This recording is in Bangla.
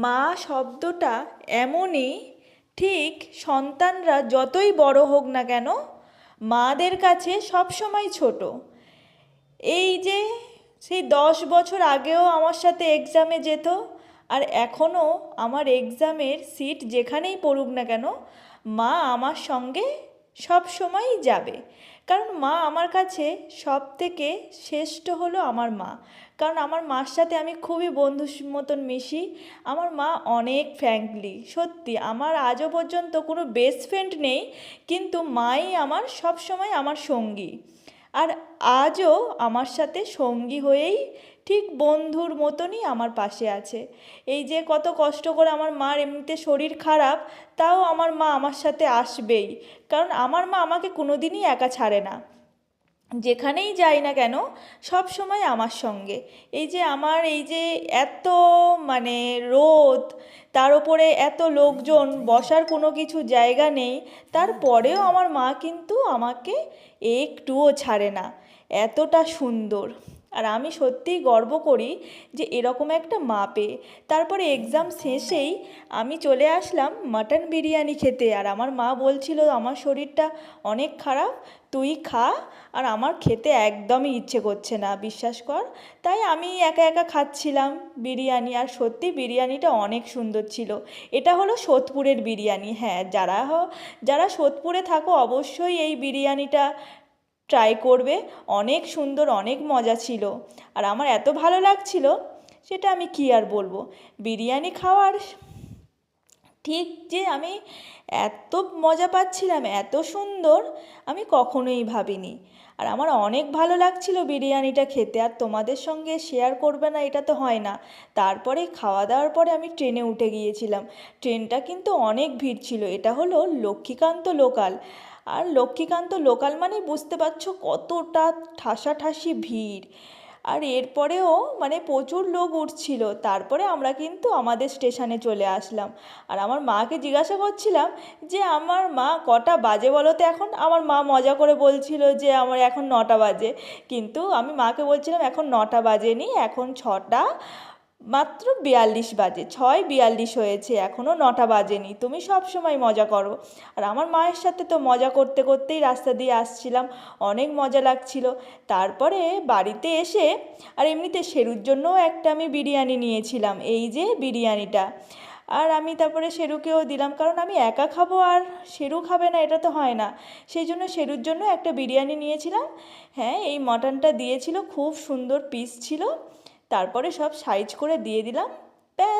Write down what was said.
মা শব্দটা এমনই, ঠিক সন্তানরা যতই বড় হোক না কেন মাদের কাছে সবসময় ছোট। এই যে সেই 10 বছর আগেও আমার সাথে এক্সামে যেত, আর এখনও আমার এক্সামের সিট যেখানেই পড়ুক না কেন মা আমার সঙ্গে সব সময়ই যাবে। কারণ মা আমার কাছে সব থেকে শ্রেষ্ঠ হলো আমার মা। কারণ আমার মার সাথে আমি খুবই বন্ধুর মতন মিশি। আমার মা অনেক ফ্র্যাঙ্কলি, সত্যি আমার আজও পর্যন্ত কোনো বেস্ট ফ্রেন্ড নেই, কিন্তু মাই আমার সব সময় আমার সঙ্গী। আর আজও আমার সাথে সঙ্গী হয়েই ঠিক বন্ধুর মতনই আমার পাশে আছে। এই যে কত কষ্ট করে, আমার মার এমনিতে শরীর খারাপ, তাও আমার মা আমার সাথে আসবেই। কারণ আমার মা আমাকে কোনোদিনই একা ছাড়ে না, যেখানেই যাই না কেন সব সময় আমার সঙ্গে। এই যে আমার এই যে এত মানে রোদ, তার উপরে এত লোকজন, বসার কোনো কিছু জায়গা নেই, তারপরেও আমার মা কিন্তু আমাকে একটুও ছাড়ে না। এতটা সুন্দর। আর আমি সত্যিই গর্ব করি যে এরকম একটা মা পেয়ে। তারপরে এক্সাম শেষেই আমি চলে আসলাম মাটন বিরিয়ানি খেতে, আর আমার মা বলছিল আমার শরীরটা অনেক খারাপ, তুই খা। আর আমার খেতে একদমই ইচ্ছে করছে না, বিশ্বাস কর। তাই আমি একা একা খাচ্ছিলাম বিরিয়ানি, আর সত্যি বিরিয়ানিটা অনেক সুন্দর ছিল। এটা হলো সোদপুরের বিরিয়ানি। হ্যাঁ, যারা সোদপুরে থাকো অবশ্যই এই বিরিয়ানিটা ট্রাই করবে। অনেক সুন্দর, অনেক মজা ছিল। আর আমার এত ভালো লাগছিল, সেটা আমি কী আর বলবো। বিরিয়ানি খাওয়ার ঠিক যে আমি এত মজা পাচ্ছিলাম, এত সুন্দর, আমি কখনোই ভাবিনি। আর আমার অনেক ভালো লাগছিল বিরিয়ানিটা খেতে, আর তোমাদের সঙ্গে শেয়ার করবে না এটা তো হয় না। তারপরে খাওয়া দাওয়ার পরে আমি ট্রেনে উঠে গিয়েছিলাম। ট্রেনটা কিন্তু অনেক ভিড় ছিল। এটা হলো লক্ষ্মীকান্ত লোকাল। আর লক্ষ্মীকান্ত লোকাল মানে বুঝতে পারছো কতটা ঠাসাঠাসি ভিড়। আর এরপরেও মানে প্রচুর লোক উঠছিল। তারপরে আমরা কিন্তু আমাদের স্টেশনে চলে আসলাম। আর আমার মাকে জিজ্ঞাসা করছিলাম যে আমার মা কটা বাজে বলো তো এখন। আমার মা মজা করে বলছিল যে আমার এখন 9টা বাজে, কিন্তু আমি মাকে বলছিলাম এখন 9টা বাজেনি, এখন 6টা মাত্র 42 বাজে, 6:42 হয়েছে, এখনও 9টা বাজেনি, তুমি সব সময় মজা করো। আর আমার মায়ের সাথে তো মজা করতে করতেই রাস্তা দিয়ে আসছিলাম, অনেক মজা লাগছিল। তারপরে বাড়িতে এসে, আর এমনিতে শেরুর জন্যও একটা আমি বিরিয়ানি নিয়েছিলাম, এই যে বিরিয়ানিটা। আর আমি তারপরে শেরুকেও দিলাম, কারণ আমি একা খাবো আর শেরু খাবে না এটা তো হয় না। সেই জন্য শেরুর জন্য একটা বিরিয়ানি নিয়েছিলাম। হ্যাঁ, এই মটনটা দিয়েছিল, খুব সুন্দর পিস ছিল। তারপরে সব সাইজ করে দিয়ে দিলাম, ব্যাস।